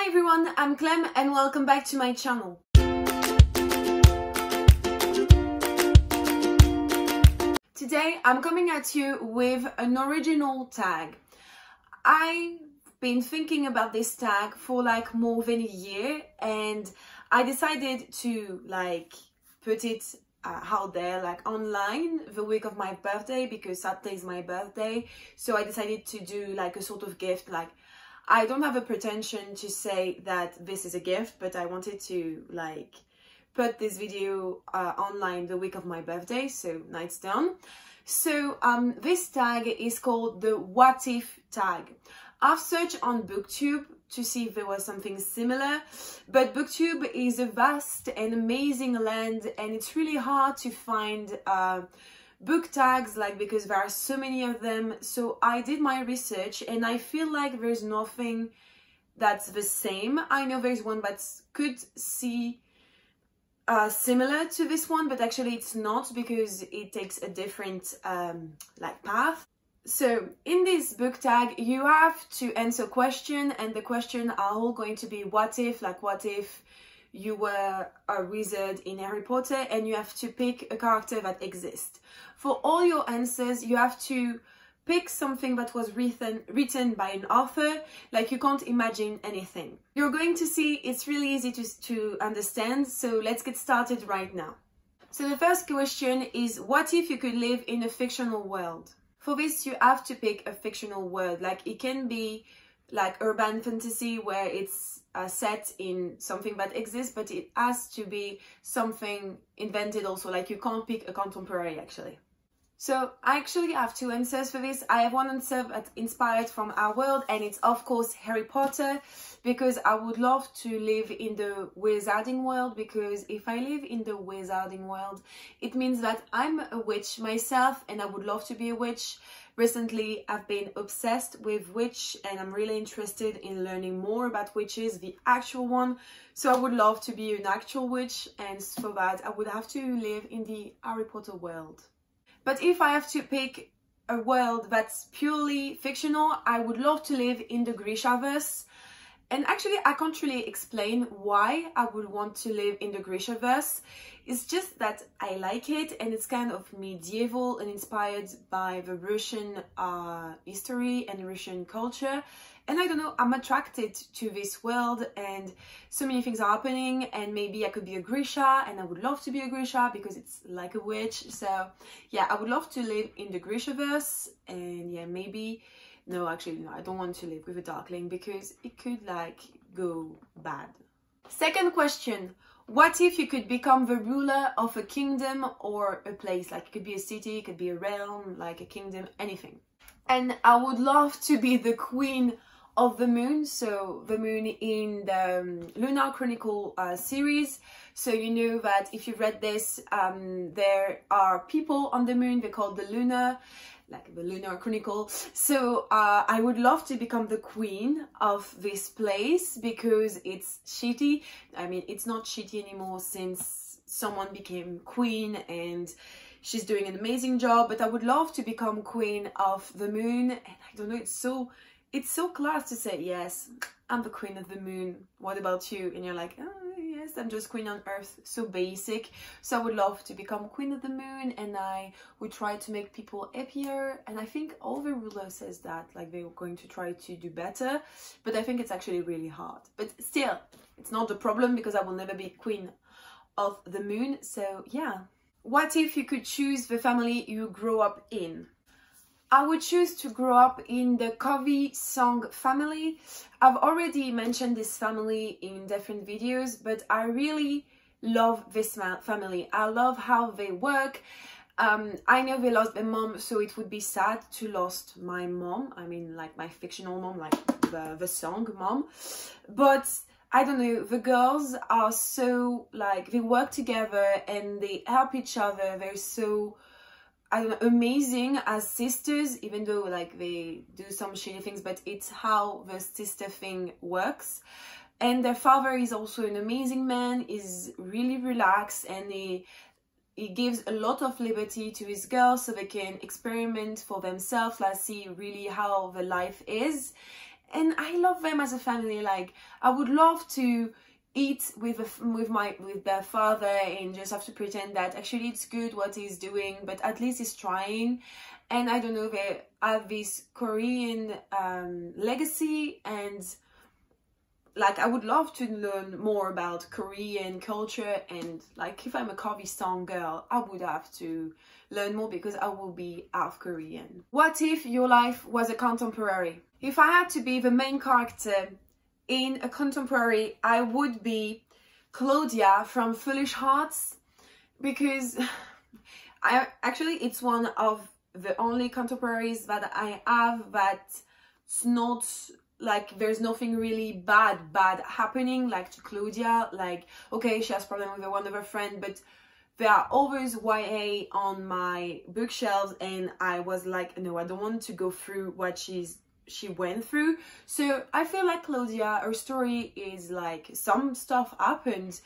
Hi everyone, I'm Clem and welcome back to my channel. Today I'm coming at you with an original tag. I've been thinking about this tag for like more than a year and I decided to put it out there online the week of my birthday, because Saturday is my birthday. So I decided to do a sort of gift. I don't have a pretension to say that this is a gift, but I wanted to put this video online the week of my birthday, so now it's done. So this tag is called the What If tag. I've searched on BookTube to see if there was something similar, but BookTube is a vast and amazing land and it's really hard to find book tags because there are so many of them. So I did my research and I feel like there's nothing that's the same. I know there's one that could see similar to this one, but actually it's not, because it takes a different path. So in this book tag you have to answer a question, and the question are all going to be what if, what if you were a wizard in Harry Potter, and you have to pick a character that exists. For all your answers you have to pick something that was written by an author, you can't imagine anything. You're going to see it's really easy to understand, so let's get started right now. So the first question is, what if you could live in a fictional world? For this you have to pick a fictional world. It can be urban fantasy where it's set in something that exists, but it has to be something invented also. You can't pick a contemporary actually. So I actually have two answers for this. I have one answer that's inspired from our world, and it's of course Harry Potter, because I would love to live in the wizarding world, because if I live in the wizarding world it means that I'm a witch myself and I would love to be a witch. Recently I've been obsessed with witch and I'm really interested in learning more about witches, the actual one. So I would love to be an actual witch, and for that I would have to live in the Harry Potter world. But if I have to pick a world that's purely fictional, I would love to live in the Grisha Verse. And actually I can't really explain why I would want to live in the Grisha Verse. It's just that I like it, and it's kind of medieval and inspired by the Russian history and Russian culture. And I don't know, I'm attracted to this world and so many things are happening, and maybe I could be a Grisha, and I would love to be a Grisha because it's like a witch. So yeah, I would love to live in the Grisha Verse. And yeah, maybe, no, actually no, I don't want to live with a Darkling because it could go bad. Second question, what if you could become the ruler of a kingdom or a place? It could be a city, it could be a realm, a kingdom, anything. And I would love to be the queen of the moon. So the moon in the Lunar Chronicle series. So you know that if you've read this, there are people on the moon, they're called the Lunar, the Lunar Chronicle. So I would love to become the queen of this place, because it's shitty. I mean, it's not shitty anymore since someone became queen and she's doing an amazing job, but I would love to become queen of the moon. And I don't know, it's so class to say, yes, I'm the queen of the moon. What about you? And you're like, oh yes, I'm just queen on earth. So basic. So I would love to become queen of the moon, and I would try to make people happier. And I think all the rulers says that, they're going to try to do better, but I think it's actually really hard. But still, it's not a problem because I will never be queen of the moon. So yeah. What if you could choose the family you grew up in? I would choose to grow up in the Covey Song family. I've already mentioned this family in different videos, but I really love this family. I love how they work. I know they lost their mom, so it would be sad to lose my mom. I mean, my fictional mom, the song mom. But I don't know, the girls are so, they work together and they help each other. They're so, I don't know, amazing as sisters, even though they do some shitty things, but it's how the sister thing works. And their father is also an amazing man, is really relaxed, and he gives a lot of liberty to his girls so they can experiment for themselves, see really how the life is. and I love them as a family. Like, I would love to eat with their father and just have to pretend that actually it's good what he's doing, but at least he's trying. And I don't know, they have this Korean legacy, and like I would love to learn more about Korean culture. And like, if I'm a Korean girl, I would have to learn more because I will be half Korean. What if your life was a contemporary? If I had to be the main character in a contemporary, I would be Claudia from Foolish Hearts, because it's one of the only contemporaries that I have that's not like, there's nothing really bad happening like to Claudia. Like, okay, she has problem with one of her friend, but there are always YA on my bookshelves, and I was like, no, I don't want to go through what she went through. So I feel like Claudia, her story is like, some stuff happened,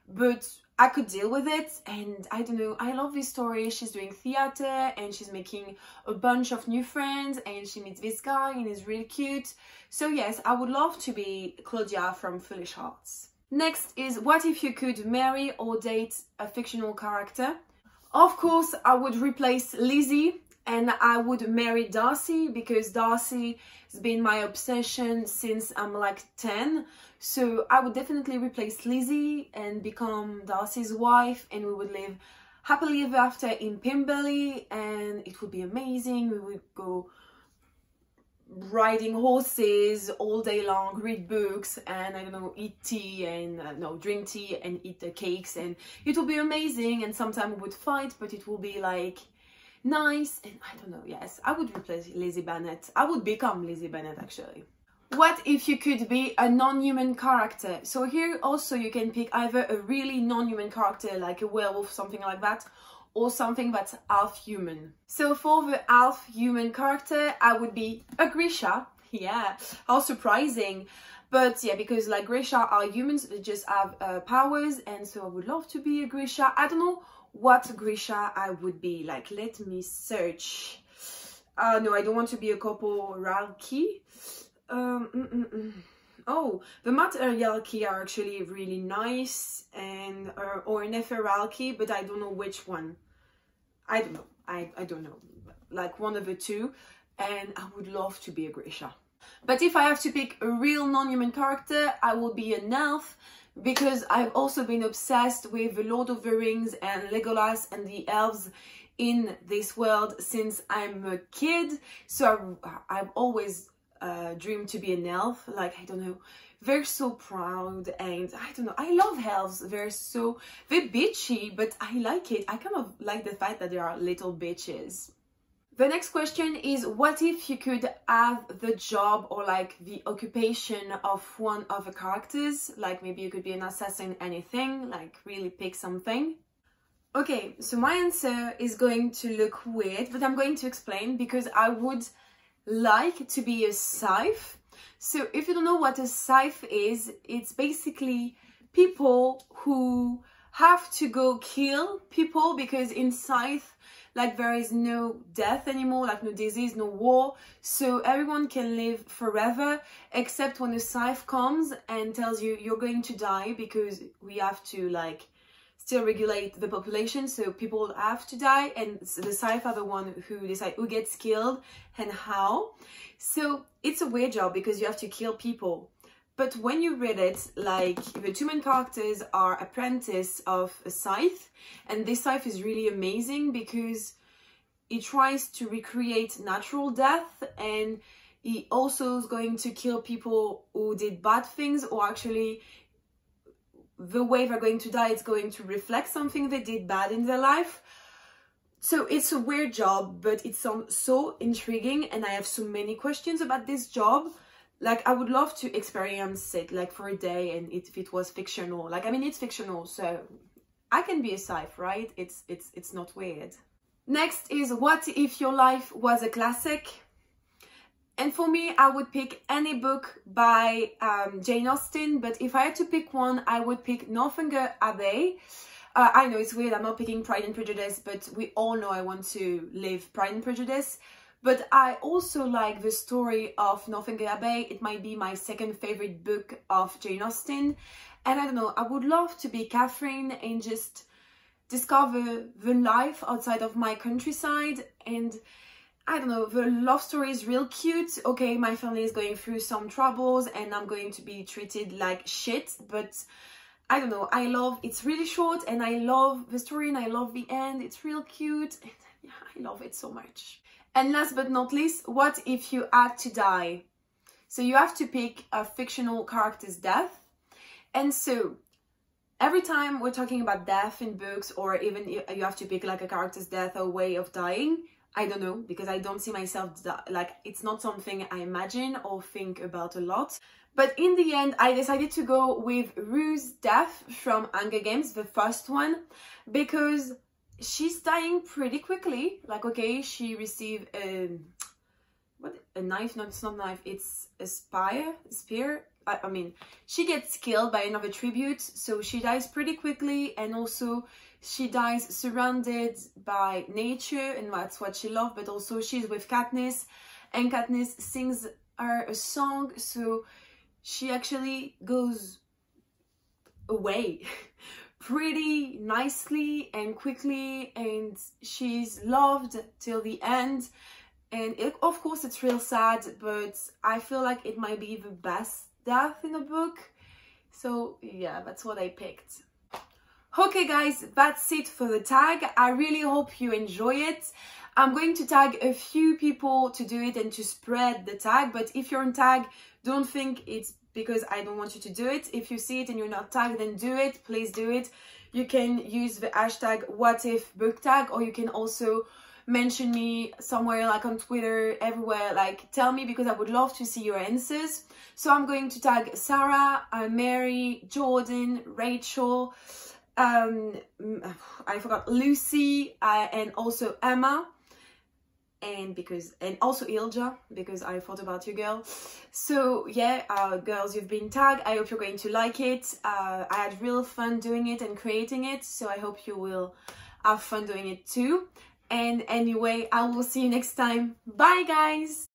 but I could deal with it. And I don't know, I love this story. She's doing theater and she's making a bunch of new friends, and she meets this guy and he's really cute. So yes, I would love to be Claudia from Foolish Hearts. Next is, what if you could marry or date a fictional character? Of course, I would replace Lizzie and I would marry Darcy, because Darcy has been my obsession since I'm like 10. So I would definitely replace Lizzie and become Darcy's wife, and we would live happily ever after in Pimberley, and it would be amazing. We would go riding horses all day long, read books, and I don't know, eat tea and drink tea and eat the cakes, and it will be amazing. And sometimes we would fight, but it will be like nice. And I don't know, yes, I would replace Lizzie Bennet. I would become Lizzie Bennet actually. What if you could be a non-human character? So here also you can pick either a really non-human character like a werewolf, something like that, or something that's half human. So for the half human character, I would be a Grisha. Yeah, how surprising. But yeah, because like Grisha are humans, they just have powers, and so I would love to be a Grisha. I don't know what Grisha I would be. Like, let me search. No, I don't want to be a Koporalki. Oh, the Materialki are actually really nice, and or Neferalki, but I don't know which one. I don't know. I don't know. Like one of the two, and I would love to be a Grisha. But if I have to pick a real non-human character, I will be an elf, because I've also been obsessed with the Lord of the Rings and Legolas and the elves in this world since I'm a kid. So I've always dreamed to be an elf. Like, I don't know, they're so proud, and I don't know, I love elves. They're bitchy, but I like it. I kind of like the fact that they are little bitches. The next question is, what if you could have the job or like the occupation of one of the characters? Like, maybe you could be an assassin, anything, like really pick something. Okay, so my answer is going to look weird, but I'm going to explain, because I would like to be a Sythe. So if you don't know what a Sythe is, it's basically people who have to go kill people, because in Sythe, like, there is no death anymore, like no disease, no war, so everyone can live forever, except when a Sythe comes and tells you you're going to die, because we have to like still regulate the population, so people have to die, and the Sythe are the one who decide who gets killed and how. So it's a weird job because you have to kill people. But when you read it, like, the two main characters are apprentice of a Sythe, and this Sythe is really amazing because he tries to recreate natural death, and he also is going to kill people who did bad things, or actually the way they're going to die is going to reflect something they did bad in their life. So it's a weird job, but it sounds so intriguing, and I have so many questions about this job. Like, I would love to experience it, like, for a day, and if it was fictional. Like, I mean, it's fictional, so I can be a Sythe, right? It's not weird. Next is, what if your life was a classic? And for me, I would pick any book by Jane Austen, but if I had to pick one, I would pick Northanger Abbey. I know it's weird, I'm not picking Pride and Prejudice, but we all know I want to live Pride and Prejudice. but I also like the story of Northanger Abbey. It might be my second favorite book of Jane Austen, and I don't know, I would love to be Catherine and just discover the life outside of my countryside. And I don't know, the love story is real cute. Okay, my family is going through some troubles and I'm going to be treated like shit, but I don't know, it's really short and I love the story and I love the end. It's real cute and yeah, I love it so much. And last but not least, what if you had to die? So you have to pick a fictional character's death. And so every time we're talking about death in books, or even you have to pick like a character's death or way of dying, I don't know, because I don't see myself, like, it's not something I imagine or think about a lot. But in the end, I decided to go with Rue's death from Hunger Games, the first one, because she's dying pretty quickly. Like, okay, she received a knife? No, it's not a knife, it's a spear. I mean, she gets killed by another tribute, so she dies pretty quickly, and also she dies surrounded by nature, and that's what she loved, but also she's with Katniss, and Katniss sings her a song, so she actually goes away pretty nicely and quickly, and she's loved till the end. And of course it's real sad, but I feel like it might be the best death in the book. So yeah, that's what I picked. Okay guys, that's it for the tag. I really hope you enjoy it. I'm going to tag a few people to do it and to spread the tag, but if you're on tag, don't think it's because I don't want you to do it. If you see it and you're not tagged, then do it. Please do it. You can use the hashtag #WhatIfBookTag, or you can also mention me somewhere, like on Twitter, everywhere. Like, tell me, because I would love to see your answers. So I'm going to tag Sarah, Mary, Jordan, Rachel, I forgot Lucy, and also Emma, and also Ilja, because I thought about you, girl. So yeah, girls, you've been tagged. I hope you're going to like it. I had real fun doing it and creating it, so I hope you will have fun doing it too. And anyway, I will see you next time. Bye guys.